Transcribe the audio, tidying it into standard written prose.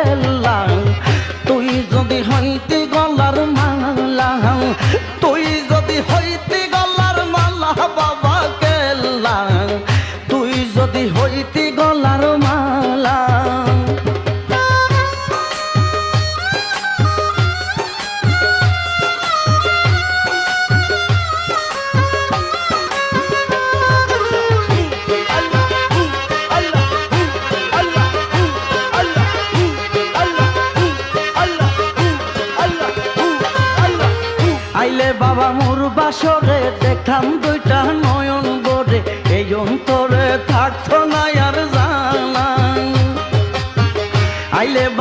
কেল্লা তুই যদি হইতি গলার মালা তুই যদি হইতি গলার মালা বাবা কেল্লা তুই যদি হইতি গলার মালা আইলে বাবা মোর বাসরে দেখাম দুইটা নয়ন বরে এই অন্তরে থাকতো না আর জানা আইলে